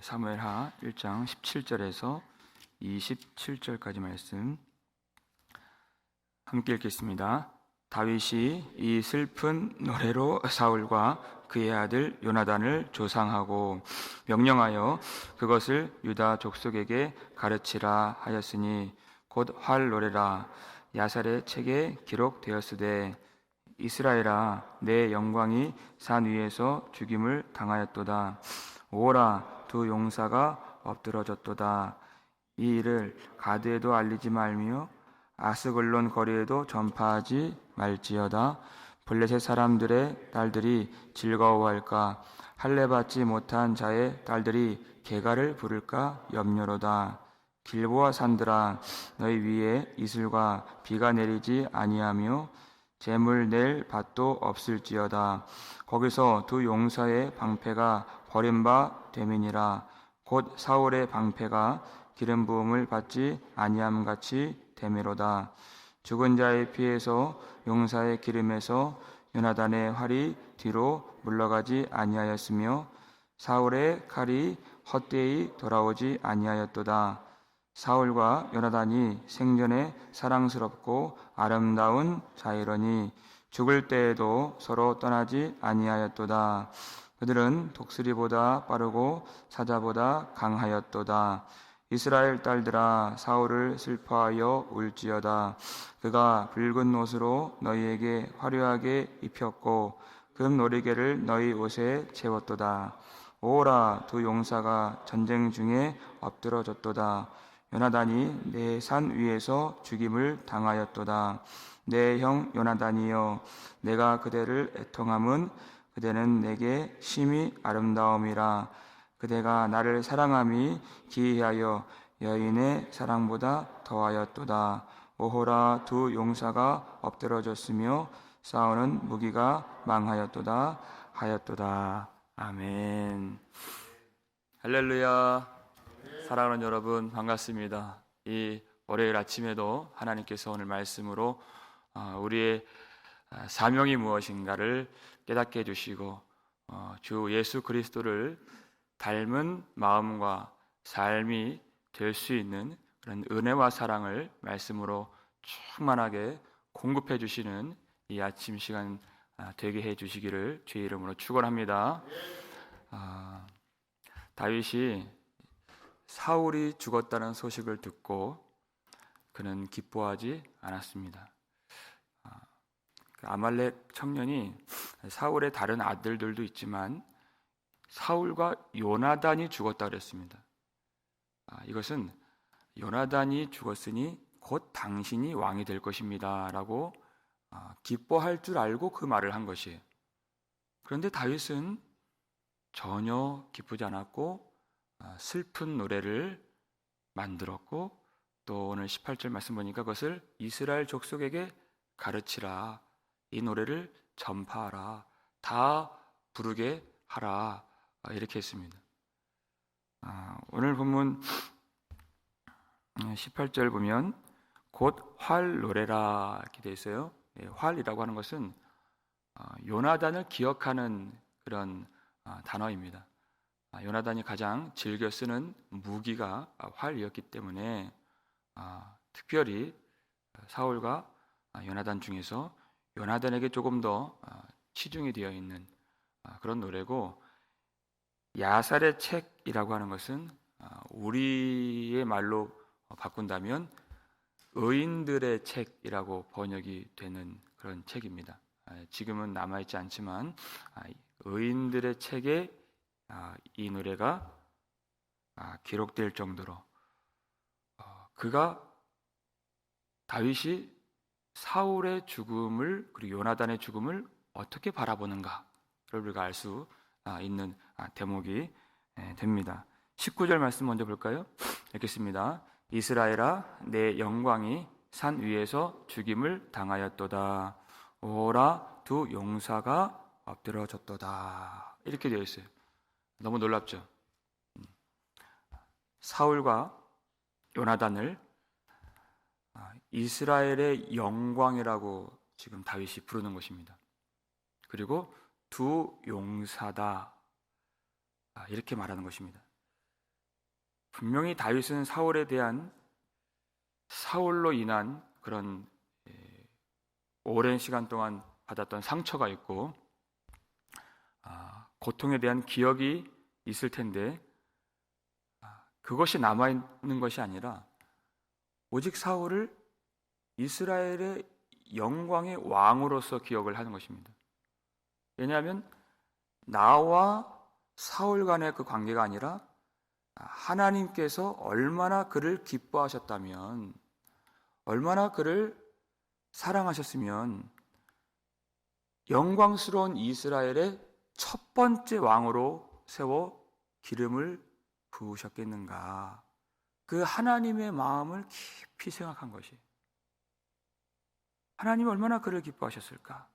사무엘하 1장 17절에서 27절까지 말씀 함께 읽겠습니다. 다윗이 이 슬픈 노래로 사울과 그의 아들 요나단을 조상하고 명령하여 그것을 유다 족속에게 가르치라 하였으니 곧 활 노래라. 야살의 책에 기록되었으되 이스라엘아 내 영광이 산 위에서 죽임을 당하였도다. 오라 두 용사가 엎드러졌도다. 이 일을 가드에도 알리지 말며 아스글론 거리에도 전파하지 말지어다. 블레셋 사람들의 딸들이 즐거워할까? 할례 받지 못한 자의 딸들이 개가를 부를까 염려로다. 길보아 산들아 너희 위에 이슬과 비가 내리지 아니하며 재물 낼 밭도 없을지어다. 거기서 두 용사의 방패가 버린 바 됨이니라. 곧 사울의 방패가 기름 부음을 받지 아니함 같이 됨이로다. 죽은 자의 피에서 용사의 기름에서 요나단의 활이 뒤로 물러가지 아니하였으며 사울의 칼이 헛되이 돌아오지 아니하였도다. 사울과 요나단이 생전에 사랑스럽고 아름다운 자이러니 죽을 때에도 서로 떠나지 아니하였도다. 그들은 독수리보다 빠르고 사자보다 강하였도다. 이스라엘 딸들아 사울을 슬퍼하여 울지어다. 그가 붉은 옷으로 너희에게 화려하게 입혔고 금 놀이개를 너희 옷에 채웠도다. 오라 두 용사가 전쟁 중에 엎드러졌도다. 요나단이 내 산 위에서 죽임을 당하였도다. 내 형 요나단이여 내가 그대를 애통함은 그대는 내게 심히 아름다움이라. 그대가 나를 사랑함이 기이하여 여인의 사랑보다 더하였도다. 오호라 두 용사가 엎드러졌으며 싸우는 무기가 망하였도다 하였도다. 아멘. 할렐루야. 사랑하는 여러분 반갑습니다. 이 월요일 아침에도 하나님께서 오늘 말씀으로 우리의 사명이 무엇인가를 깨닫게 해주시고 주 예수 그리스도를 닮은 마음과 삶이 될 수 있는 그런 은혜와 사랑을 말씀으로 충만하게 공급해 주시는 이 아침 시간 되게 해 주시기를 주의 이름으로 축원합니다. 다윗이 사울이 죽었다는 소식을 듣고 그는 기뻐하지 않았습니다. 아말렉 청년이 사울의 다른 아들들도 있지만 사울과 요나단이 죽었다 그랬습니다. 이것은 요나단이 죽었으니 곧 당신이 왕이 될 것입니다 라고 기뻐할 줄 알고 그 말을 한 것이에요. 그런데 다윗은 전혀 기쁘지 않았고 슬픈 노래를 만들었고 또 오늘 18절 말씀 보니까 그것을 이스라엘 족속에게 가르치라. 이 노래를 전파하라. 다 부르게 하라. 이렇게 했습니다. 오늘 본문 18절 보면 곧 활 노래라 이렇게 되어 있어요. 활이라고 하는 것은 요나단을 기억하는 그런 단어입니다. 요나단이 가장 즐겨 쓰는 무기가 활이었기 때문에 특별히 사울과 요나단 중에서 요나단에게 조금 더 치중이 되어 있는 그런 노래고, 야살의 책이라고 하는 것은 우리의 말로 바꾼다면 의인들의 책이라고 번역이 되는 그런 책입니다. 지금은 남아있지 않지만 의인들의 책에 이 노래가 기록될 정도로 다윗이 사울의 죽음을 그리고 요나단의 죽음을 어떻게 바라보는가를 우리가 알 수 있는 대목이 됩니다. 19절 말씀 먼저 볼까요? 읽겠습니다. 이스라엘아 내 영광이 산 위에서 죽임을 당하였도다. 오라 두 용사가 엎드러졌도다. 이렇게 되어 있어요. 너무 놀랍죠? 사울과 요나단을 이스라엘의 영광이라고 지금 다윗이 부르는 것입니다. 그리고 두 용사다 이렇게 말하는 것입니다. 분명히 다윗은 사울로 인한 그런 오랜 시간 동안 받았던 상처가 있고 고통에 대한 기억이 있을 텐데 그것이 남아있는 것이 아니라 오직 사울을 이스라엘의 영광의 왕으로서 기억을 하는 것입니다. 왜냐하면 나와 사울 간의 그 관계가 아니라 하나님께서 얼마나 그를 기뻐하셨다면, 얼마나 그를 사랑하셨으면 영광스러운 이스라엘의 첫 번째 왕으로 세워 기름을 부으셨겠는가. 그 하나님의 마음을 깊이 생각한 것이, 하나님이 얼마나 그를 기뻐하셨을까.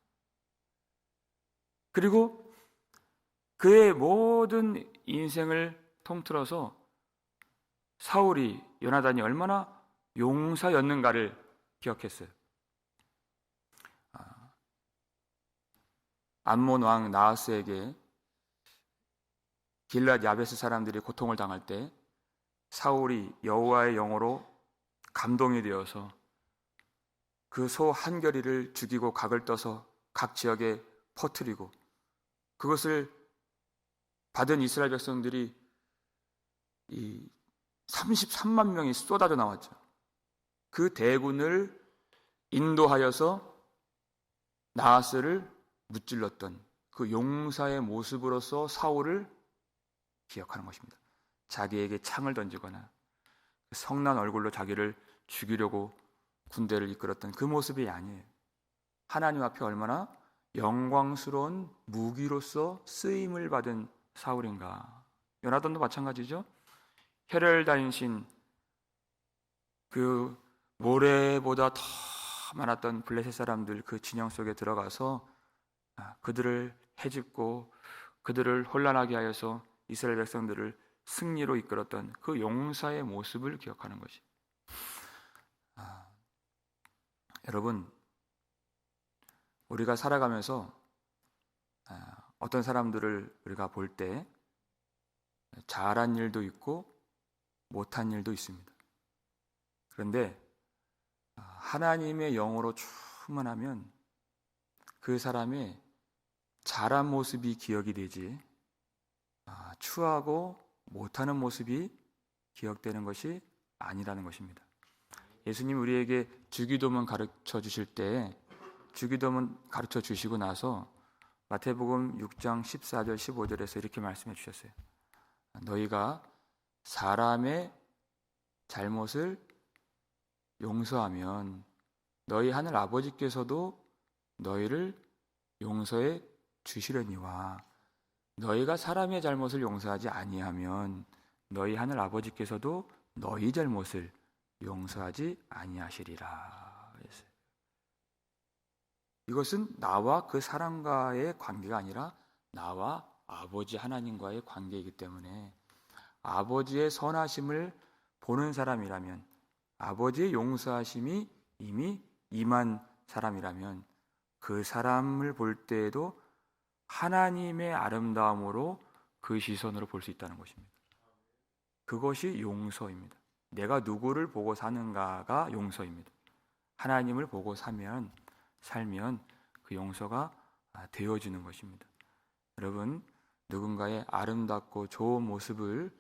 그리고 그의 모든 인생을 통틀어서 사울이, 요나단이 얼마나 용사였는가를 기억했어요. 암몬 왕 나하스에게 길랏 야베스 사람들이 고통을 당할 때 사울이 여호와의 영으로 감동이 되어서 그 소 한 겨리를 죽이고 각을 떠서 각 지역에 퍼뜨리고 그것을 받은 이스라엘 백성들이 33만 명이 쏟아져 나왔죠. 그 대군을 인도하여서 나하스를 무찔렀던 그 용사의 모습으로서 사울을 기억하는 것입니다. 자기에게 창을 던지거나 성난 얼굴로 자기를 죽이려고 군대를 이끌었던 그 모습이 아니에요. 하나님 앞에 얼마나 영광스러운 무기로서 쓰임을 받은 사울인가. 요나단도 마찬가지죠. 혈혈단신, 그 모래보다 더 많았던 블레셋 사람들 그 진영 속에 들어가서 그들을 해집고 그들을 혼란하게 하여서 이스라엘 백성들을 승리로 이끌었던 그 용사의 모습을 기억하는 것이. 여러분, 우리가 살아가면서 어떤 사람들을 우리가 볼 때 잘한 일도 있고 못한 일도 있습니다. 그런데 하나님의 영으로 충만하면 그 사람의 잘한 모습이 기억이 되지 추하고 못하는 모습이 기억되는 것이 아니라는 것입니다. 예수님 우리에게 주기도문 가르쳐 주실 때 주기도문 가르쳐 주시고 나서 마태복음 6장 14절 15절에서 이렇게 말씀해 주셨어요. 너희가 사람의 잘못을 용서하면 너희 하늘 아버지께서도 너희를 용서해 주시려니와 너희가 사람의 잘못을 용서하지 아니하면 너희 하늘 아버지께서도 너희 잘못을 용서하지 아니하시리라. 이것은 나와 그 사람과의 관계가 아니라 나와 아버지 하나님과의 관계이기 때문에 아버지의 선하심을 보는 사람이라면, 아버지의 용서하심이 이미 임한 사람이라면 그 사람을 볼 때에도 하나님의 아름다움으로 그 시선으로 볼 수 있다는 것입니다. 그것이 용서입니다. 내가 누구를 보고 사는가가 용서입니다. 하나님을 보고 살면 그 용서가 되어지는 것입니다. 여러분, 누군가의 아름답고 좋은 모습을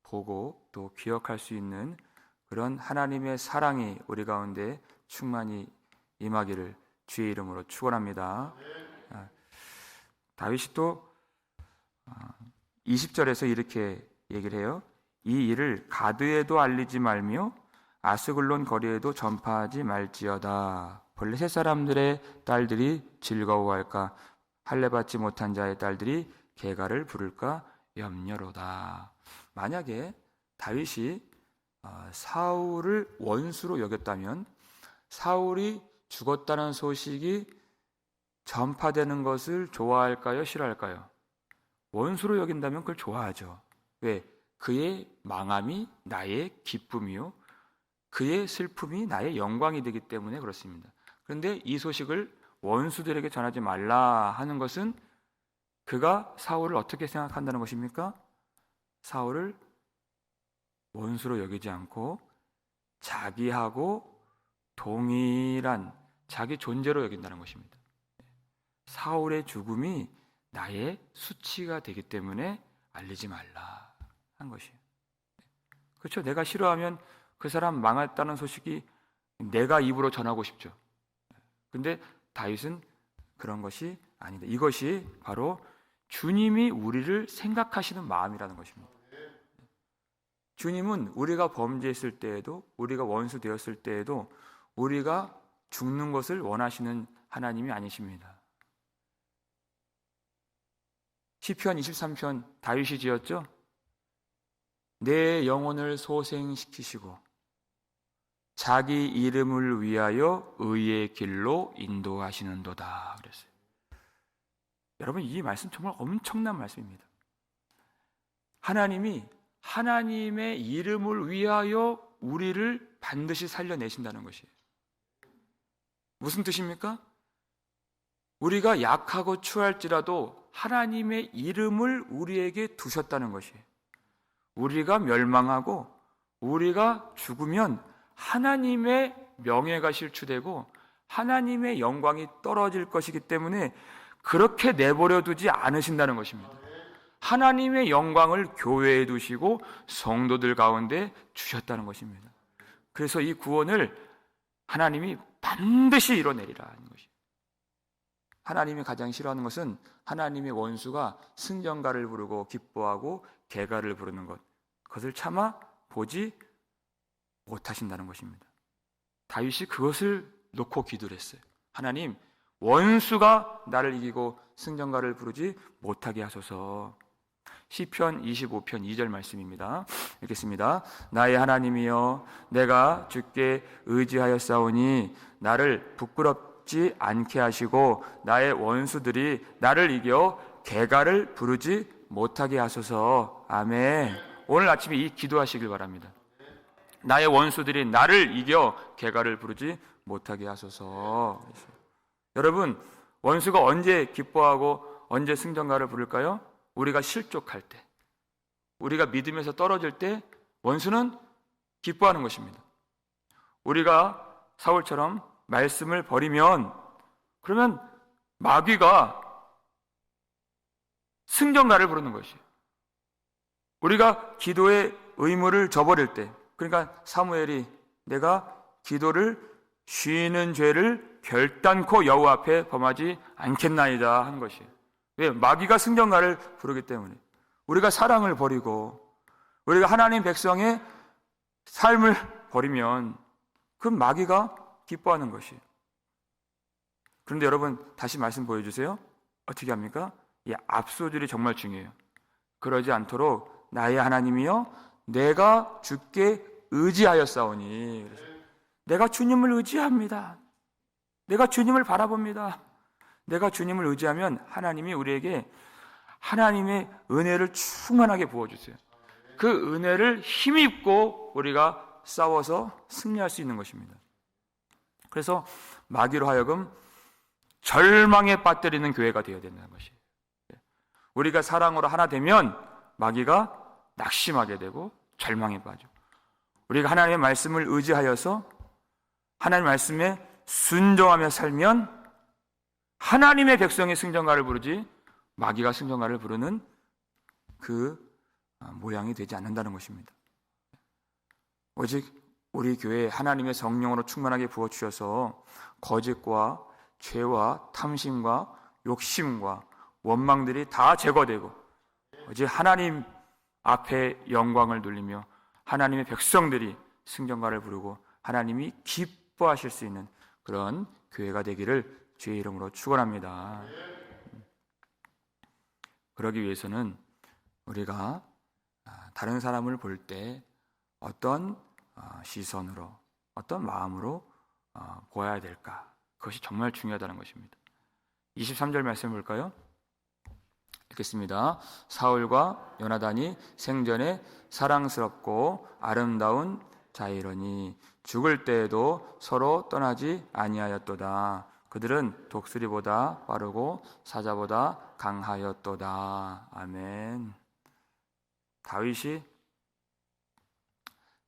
보고 또 기억할 수 있는 그런 하나님의 사랑이 우리 가운데 충만히 임하기를 주의 이름으로 축원합니다. 다윗이 또 20절에서 이렇게 얘기를 해요. 이 일을 가드에도 알리지 말며 아스글론 거리에도 전파하지 말지어다. 블레셋 사람들의 딸들이 즐거워할까? 할례받지 못한 자의 딸들이 계가를 부를까 염려로다. 만약에 다윗이 사울을 원수로 여겼다면 사울이 죽었다는 소식이 전파되는 것을 좋아할까요? 싫어할까요? 원수로 여긴다면 그걸 좋아하죠. 왜? 그의 망함이 나의 기쁨이요 그의 슬픔이 나의 영광이 되기 때문에 그렇습니다. 그런데 이 소식을 원수들에게 전하지 말라 하는 것은 그가 사울을 어떻게 생각한다는 것입니까? 사울을 원수로 여기지 않고 자기하고 동일한 자기 존재로 여긴다는 것입니다. 사울의 죽음이 나의 수치가 되기 때문에 알리지 말라 한 것이에요. 그렇죠? 내가 싫어하면 그 사람 망했다는 소식이 내가 입으로 전하고 싶죠. 근데 다윗은 그런 것이 아니다. 이것이 바로 주님이 우리를 생각하시는 마음이라는 것입니다. 주님은 우리가 범죄했을 때에도, 우리가 원수 되었을 때에도 우리가 죽는 것을 원하시는 하나님이 아니십니다. 시편 23편 다윗이 지었죠? 내 영혼을 소생시키시고 자기 이름을 위하여 의의 길로 인도하시는도다 그랬어요. 여러분, 이 말씀 정말 엄청난 말씀입니다. 하나님이 하나님의 이름을 위하여 우리를 반드시 살려내신다는 것이에요. 무슨 뜻입니까? 우리가 약하고 추할지라도 하나님의 이름을 우리에게 두셨다는 것이에요. 우리가 멸망하고 우리가 죽으면 하나님의 명예가 실추되고 하나님의 영광이 떨어질 것이기 때문에 그렇게 내버려 두지 않으신다는 것입니다. 하나님의 영광을 교회에 두시고 성도들 가운데 주셨다는 것입니다. 그래서 이 구원을 하나님이 반드시 이뤄내리라 하는 것이에요. 하나님이 가장 싫어하는 것은 하나님의 원수가 승전가를 부르고 기뻐하고 개가를 부르는 것, 그것을 차마 보지 못하신다는 것입니다. 다윗이 그것을 놓고 기도를 했어요. 하나님, 원수가 나를 이기고 승전가를 부르지 못하게 하소서. 시편 25편 2절 말씀입니다. 읽겠습니다. 나의 하나님이여, 내가 주께 의지하였사오니 나를 부끄럽지 않게 하시고 나의 원수들이 나를 이겨 개가를 부르지 못하게 하소서. 아멘. 오늘 아침에 이 기도하시길 바랍니다. 나의 원수들이 나를 이겨 개가를 부르지 못하게 하소서. 여러분, 원수가 언제 기뻐하고 언제 승전가를 부를까요? 우리가 실족할 때, 우리가 믿음에서 떨어질 때 원수는 기뻐하는 것입니다. 우리가 사울처럼 말씀을 버리면, 그러면 마귀가 승전가를 부르는 것이에요. 우리가 기도의 의무를 저버릴 때, 그러니까 사무엘이 내가 기도를 쉬는 죄를 결단코 여호와 앞에 범하지 않겠나이다 한 것이에요. 왜? 마귀가 승전가를 부르기 때문에. 우리가 사랑을 버리고 우리가 하나님 백성의 삶을 버리면 그 마귀가 기뻐하는 것이에요. 그런데 여러분, 다시 말씀 보여주세요. 어떻게 합니까? 이 앞소절이 정말 중요해요. 그러지 않도록 나의 하나님이여, 내가 주께 의지하였사오니. 내가 주님을 의지합니다. 내가 주님을 바라봅니다. 내가 주님을 의지하면 하나님이 우리에게 하나님의 은혜를 충만하게 부어주세요. 그 은혜를 힘입고 우리가 싸워서 승리할 수 있는 것입니다. 그래서 마귀로 하여금 절망에 빠뜨리는 교회가 되어야 된다는 것이에요. 우리가 사랑으로 하나 되면 마귀가 낙심하게 되고 절망에 빠져. 우리가 하나님의 말씀을 의지하여서 하나님의 말씀에 순종하며 살면 하나님의 백성이 승전가를 부르지 마귀가 승전가를 부르는 그 모양이 되지 않는다는 것입니다. 오직 우리 교회에 하나님의 성령으로 충만하게 부어주셔서 거짓과 죄와 탐심과 욕심과 원망들이 다 제거되고 오직 하나님 앞에 영광을 돌리며 하나님의 백성들이 승전가를 부르고 하나님이 기뻐하실 수 있는 그런 교회가 되기를 주의 이름으로 축원합니다. 그러기 위해서는 우리가 다른 사람을 볼 때 어떤 시선으로, 어떤 마음으로 보아야 될까? 그것이 정말 중요하다는 것입니다. 23절 말씀 볼까요? 읽겠습니다. 사울과 요나단이 생전에 사랑스럽고 아름다운 자이러니 죽을 때에도 서로 떠나지 아니하였도다. 그들은 독수리보다 빠르고 사자보다 강하였도다. 아멘. 다윗이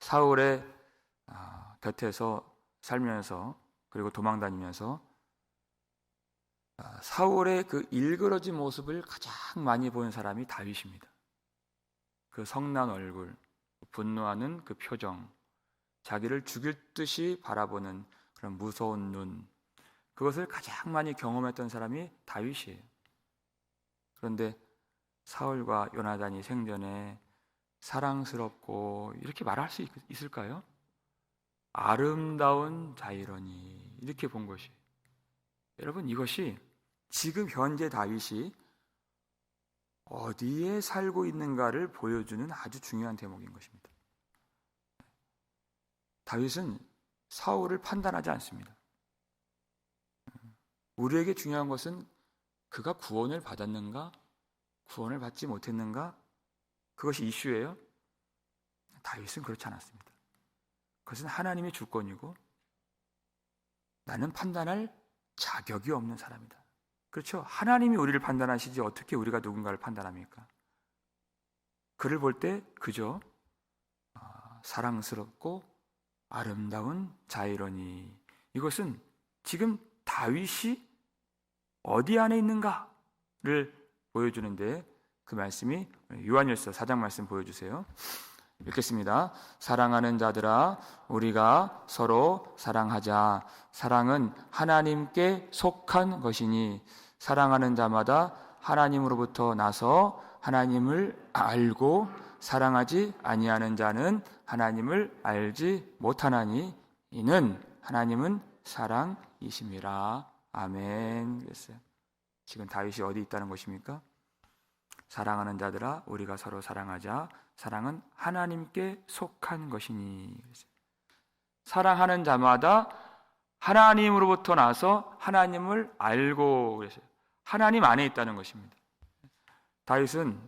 사울의 곁에서 살면서 그리고 도망다니면서 사울의 그 일그러진 모습을 가장 많이 본 사람이 다윗입니다. 그 성난 얼굴, 분노하는 그 표정, 자기를 죽일 듯이 바라보는 그런 무서운 눈, 그것을 가장 많이 경험했던 사람이 다윗이에요. 그런데 사울과 요나단이 생전에 사랑스럽고 이렇게 말할 수 있을까요? 아름다운 자이러니 이렇게 본 것이, 여러분, 이것이 지금 현재 다윗이 어디에 살고 있는가를 보여주는 아주 중요한 대목인 것입니다. 다윗은 사울을 판단하지 않습니다. 우리에게 중요한 것은 그가 구원을 받았는가, 구원을 받지 못했는가, 그것이 이슈예요. 다윗은 그렇지 않았습니다. 그것은 하나님의 주권이고 나는 판단할 자격이 없는 사람이다. 그렇죠? 하나님이 우리를 판단하시지 어떻게 우리가 누군가를 판단합니까? 그를 볼 때 그저 사랑스럽고 아름다운 자이러니, 이것은 지금 다윗이 어디 안에 있는가를 보여주는데 그 말씀이 요한일서 4장 말씀 보여주세요. 읽겠습니다. 사랑하는 자들아, 우리가 서로 사랑하자. 사랑은 하나님께 속한 것이니 사랑하는 자마다 하나님으로부터 나서 하나님을 알고 사랑하지 아니하는 자는 하나님을 알지 못하나니 이는 하나님은 사랑이심이라. 아멘. 그랬어요. 지금 다윗이 어디 있다는 것입니까? 사랑하는 자들아, 우리가 서로 사랑하자. 사랑은 하나님께 속한 것이니. 사랑하는 자마다 하나님으로부터 나서 하나님을 알고, 그랬어요. 하나님 안에 있다는 것입니다. 다윗은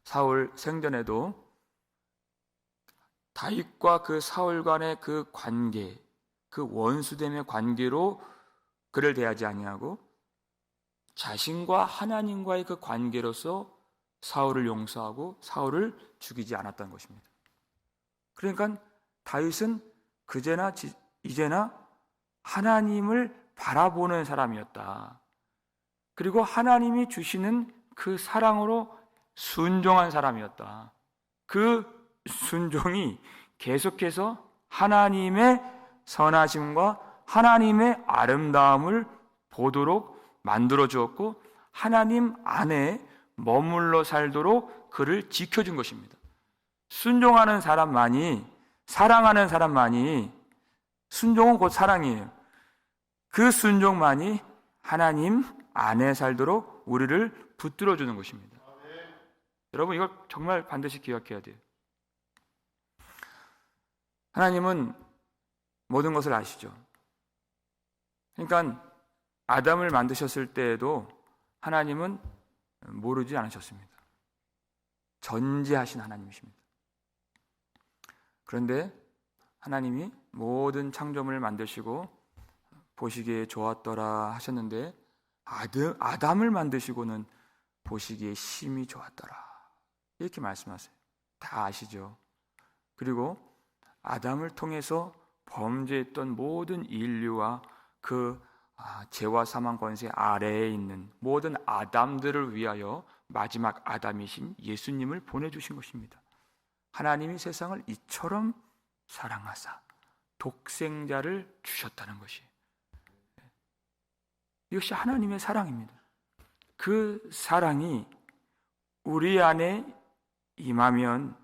사울 생전에도 다윗과 그 사울 간의 그 관계, 그 원수됨의 관계로 그를 대하지 아니하고 자신과 하나님과의 그 관계로서 사울을 용서하고 사울을 죽이지 않았다는 것입니다. 그러니까 다윗은 그제나 이제나 하나님을 바라보는 사람이었다. 그리고 하나님이 주시는 그 사랑으로 순종한 사람이었다. 그 순종이 계속해서 하나님의 선하심과 하나님의 아름다움을 보도록 만들어 주었고 하나님 안에 머물러 살도록 그를 지켜준 것입니다. 순종하는 사람만이, 사랑하는 사람만이, 순종은 곧 사랑이에요. 그 순종만이 하나님 안에 살도록 우리를 붙들어 주는 것입니다. 여러분, 이걸 정말 반드시 기억해야 돼요. 하나님은 모든 것을 아시죠. 그러니까 아담을 만드셨을 때에도 하나님은 모르지 않으셨습니다. 전지하신 하나님이십니다. 그런데 하나님이 모든 창조물을 만드시고 보시기에 좋았더라 하셨는데 아담을 만드시고는 보시기에 심히 좋았더라 이렇게 말씀하세요. 다 아시죠? 그리고 아담을 통해서 범죄했던 모든 인류와 그 죄와 사망 권세 아래에 있는 모든 아담들을 위하여 마지막 아담이신 예수님을 보내주신 것입니다. 하나님이 세상을 이처럼 사랑하사 독생자를 주셨다는 것이, 이것이 하나님의 사랑입니다. 그 사랑이 우리 안에 임하면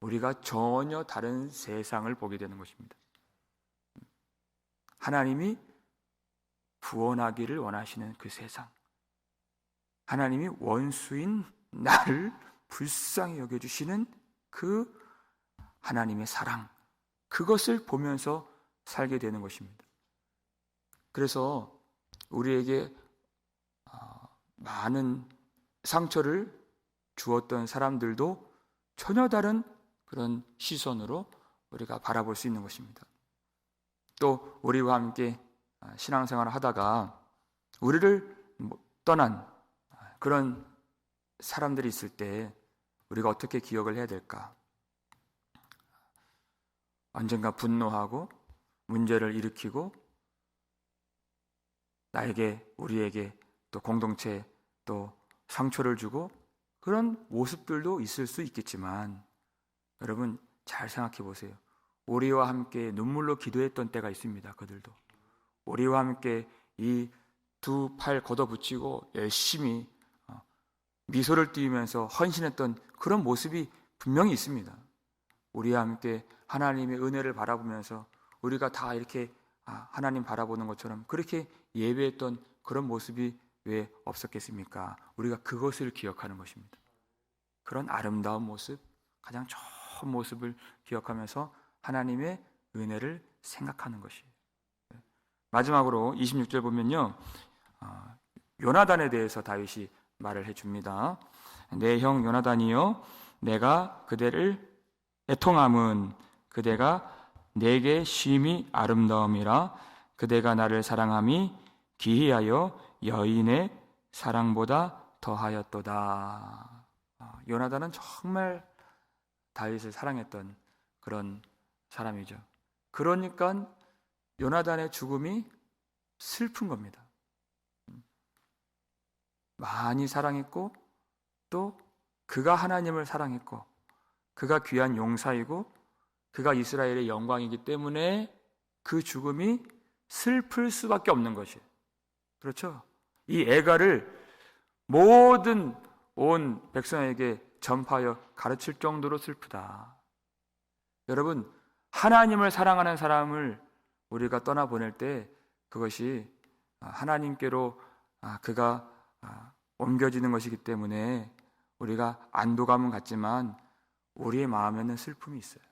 우리가 전혀 다른 세상을 보게 되는 것입니다. 하나님이 구원하기를 원하시는 그 세상, 하나님이 원수인 나를 불쌍히 여겨주시는 그 하나님의 사랑, 그것을 보면서 살게 되는 것입니다. 그래서 우리에게 많은 상처를 주었던 사람들도 전혀 다른 그런 시선으로 우리가 바라볼 수 있는 것입니다. 또 우리와 함께 신앙생활을 하다가 우리를 떠난 그런 사람들이 있을 때 우리가 어떻게 기억을 해야 될까? 언젠가 분노하고 문제를 일으키고 나에게, 우리에게 또 공동체에 또 상처를 주고 그런 모습들도 있을 수 있겠지만 여러분 잘 생각해 보세요. 우리와 함께 눈물로 기도했던 때가 있습니다. 그들도 우리와 함께 이 두 팔 걷어붙이고 열심히 미소를 띄우면서 헌신했던 그런 모습이 분명히 있습니다. 우리와 함께 하나님의 은혜를 바라보면서 우리가 다 이렇게 하나님 바라보는 것처럼 그렇게 예배했던 그런 모습이 왜 없었겠습니까? 우리가 그것을 기억하는 것입니다. 그런 아름다운 모습, 가장 좋은 모습을 기억하면서 하나님의 은혜를 생각하는 것이에요. 마지막으로 26절 보면요, 요나단에 대해서 다윗이 말을 해줍니다. 내 형 요나단이여, 내가 그대를 애통함은 그대가 내게 심히 아름다움이라. 그대가 나를 사랑함이 기이하여 여인의 사랑보다 더하였도다. 요나단은 정말 다윗을 사랑했던 그런 사람이죠. 그러니까 요나단의 죽음이 슬픈 겁니다. 많이 사랑했고 또 그가 하나님을 사랑했고 그가 귀한 용사이고 그가 이스라엘의 영광이기 때문에 그 죽음이 슬플 수밖에 없는 것이에요. 그렇죠? 이 애가를 모든 온 백성에게 전파하여 가르칠 정도로 슬프다. 여러분, 하나님을 사랑하는 사람을 우리가 떠나보낼 때 그것이 하나님께로 그가 옮겨지는 것이기 때문에 우리가 안도감은 갖지만 우리의 마음에는 슬픔이 있어요.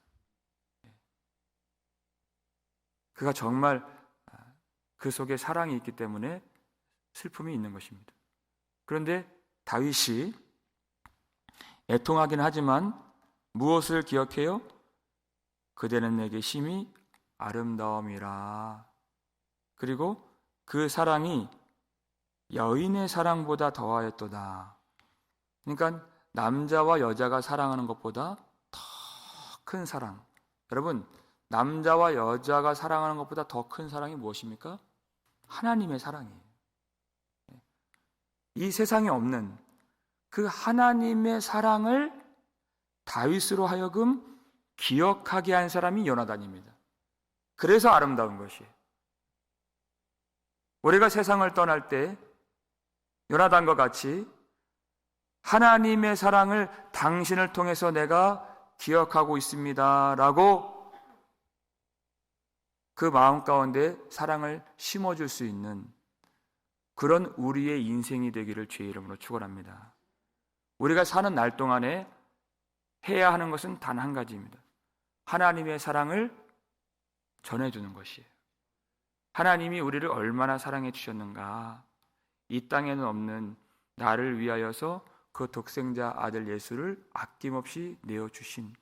그가 정말 그 속에 사랑이 있기 때문에 슬픔이 있는 것입니다. 그런데 다윗이 애통하긴 하지만 무엇을 기억해요? 그대는 내게 심히 아름다움이라. 그리고 그 사랑이 여인의 사랑보다 더하였도다. 그러니까 남자와 여자가 사랑하는 것보다 더 큰 사랑. 여러분, 남자와 여자가 사랑하는 것보다 더 큰 사랑이 무엇입니까? 하나님의 사랑이에요. 이 세상에 없는 그 하나님의 사랑을 다윗으로 하여금 기억하게 한 사람이 요나단입니다. 그래서 아름다운 것이에요. 우리가 세상을 떠날 때 요나단과 같이 하나님의 사랑을 당신을 통해서 내가 기억하고 있습니다 라고 그 마음 가운데 사랑을 심어줄 수 있는 그런 우리의 인생이 되기를 주의 이름으로 축원합니다. 우리가 사는 날 동안에 해야 하는 것은 단 한 가지입니다. 하나님의 사랑을 전해주는 것이에요. 하나님이 우리를 얼마나 사랑해 주셨는가. 이 땅에는 없는 나를 위하여서 그 독생자 아들 예수를 아낌없이 내어주신,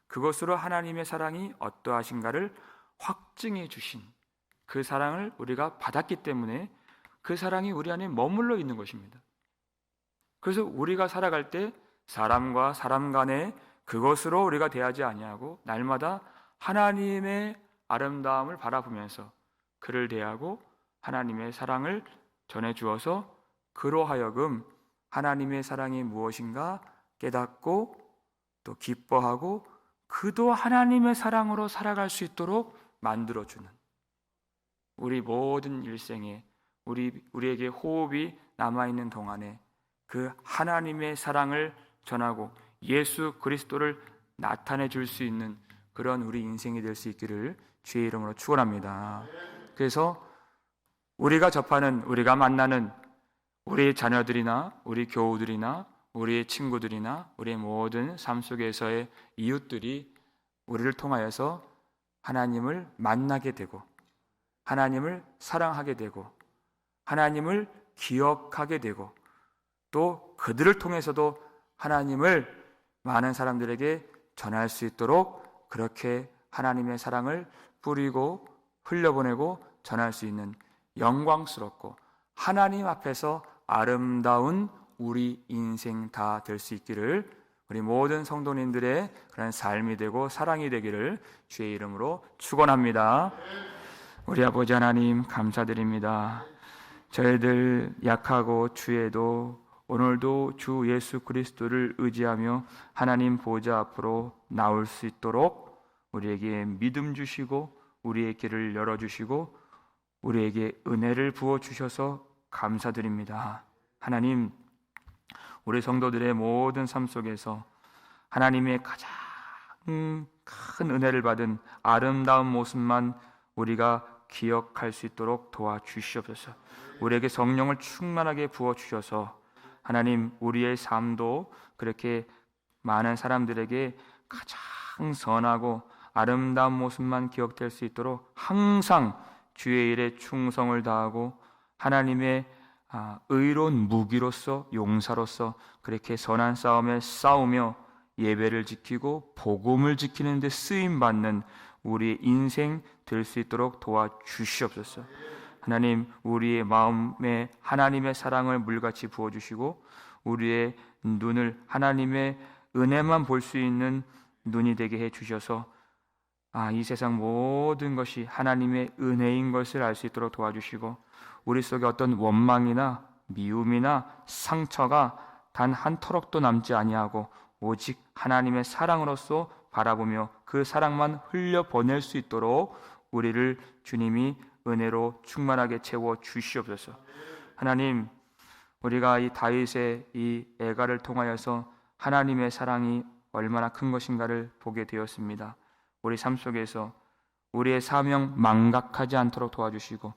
그것으로 하나님의 사랑이 어떠하신가를 확증해 주신 그 사랑을 우리가 받았기 때문에 그 사랑이 우리 안에 머물러 있는 것입니다. 그래서 우리가 살아갈 때 사람과 사람 간에 그것으로 우리가 대하지 아니하고 날마다 하나님의 아름다움을 바라보면서 그를 대하고 하나님의 사랑을 전해주어서 그로 하여금 하나님의 사랑이 무엇인가 깨닫고 또 기뻐하고 그도 하나님의 사랑으로 살아갈 수 있도록 만들어주는, 우리 모든 일생에 우리에게 호흡이 남아있는 동안에 그 하나님의 사랑을 전하고 예수 그리스도를 나타내 줄 수 있는 그런 우리 인생이 될 수 있기를 주의 이름으로 축원합니다. 그래서 우리가 접하는, 우리가 만나는 우리의 자녀들이나 우리 교우들이나 우리의 친구들이나 우리의 모든 삶 속에서의 이웃들이 우리를 통하여서 하나님을 만나게 되고 하나님을 사랑하게 되고 하나님을 기억하게 되고 또 그들을 통해서도 하나님을 많은 사람들에게 전할 수 있도록 그렇게 하나님의 사랑을 뿌리고 흘려보내고 전할 수 있는 영광스럽고 하나님 앞에서 아름다운 우리 인생 다 될 수 있기를 우리 모든 성도님들의 그런 삶이 되고 사랑이 되기를 주의 이름으로 축원합니다. 우리 아버지 하나님 감사드립니다. 저희들 약하고 주에도 오늘도 주 예수 그리스도를 의지하며 하나님 보좌 앞으로 나올 수 있도록 우리에게 믿음 주시고 우리의 길을 열어주시고 우리에게 은혜를 부어주셔서 감사드립니다. 하나님, 우리 성도들의 모든 삶 속에서 하나님의 가장 큰 은혜를 받은 아름다운 모습만 우리가 기억할 수 있도록 도와주시옵소서. 우리에게 성령을 충만하게 부어주셔서 하나님, 우리의 삶도 그렇게 많은 사람들에게 가장 선하고 아름다운 모습만 기억될 수 있도록 항상 주의 일에 충성을 다하고 하나님의 의로운 무기로서 용사로서 그렇게 선한 싸움에 싸우며 예배를 지키고 복음을 지키는 데 쓰임받는 우리의 인생 될 수 있도록 도와주시옵소서. 하나님, 우리의 마음에 하나님의 사랑을 물같이 부어주시고 우리의 눈을 하나님의 은혜만 볼 수 있는 눈이 되게 해주셔서 이 세상 모든 것이 하나님의 은혜인 것을 알 수 있도록 도와주시고 우리 속에 어떤 원망이나 미움이나 상처가 단 한 터럭도 남지 아니하고 오직 하나님의 사랑으로서 바라보며 그 사랑만 흘려보낼 수 있도록 우리를 주님이 은혜로 충만하게 채워 주시옵소서. 하나님, 우리가 이 다윗의 이 애가를 통하여서 하나님의 사랑이 얼마나 큰 것인가를 보게 되었습니다. 우리 삶 속에서 우리의 사명 망각하지 않도록 도와주시고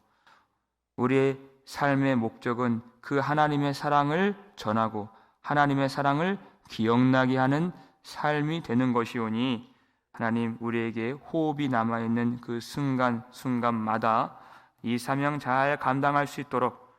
우리의 삶의 목적은 그 하나님의 사랑을 전하고 하나님의 사랑을 기억나게 하는 삶이 되는 것이오니 하나님, 우리에게 호흡이 남아있는 그 순간순간마다 이 사명 잘 감당할 수 있도록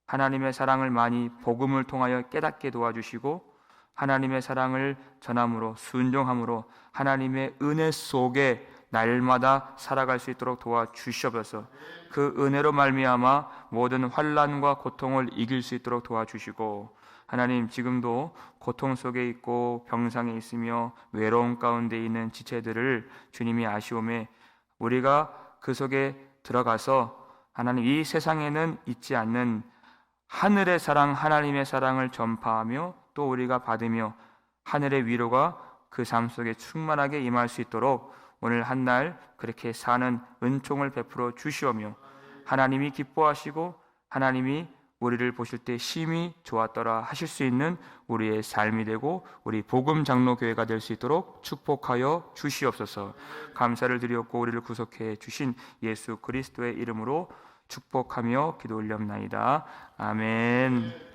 하나님의 사랑을 많이 복음을 통하여 깨닫게 도와주시고 하나님의 사랑을 전함으로 순종함으로 하나님의 은혜 속에 날마다 살아갈 수 있도록 도와주시옵소서. 그 은혜로 말미암아 모든 환난과 고통을 이길 수 있도록 도와주시고 하나님, 지금도 고통 속에 있고 병상에 있으며 외로움 가운데 있는 지체들을 주님이 아시오매 우리가 그 속에 들어가서 하나님, 이 세상에는 있지 않는 하늘의 사랑, 하나님의 사랑을 전파하며 또 우리가 받으며 하늘의 위로가 그 삶 속에 충만하게 임할 수 있도록 오늘 한 날 그렇게 사는 은총을 베풀어 주시오며 하나님이 기뻐하시고 하나님이 우리를 보실 때 심히 좋았더라 하실 수 있는 우리의 삶이 되고 우리 복음 장로교회가 될 수 있도록 축복하여 주시옵소서. 감사를 드리옵고 우리를 구속해 주신 예수 그리스도의 이름으로 축복하며 기도 올렸나이다. 아멘.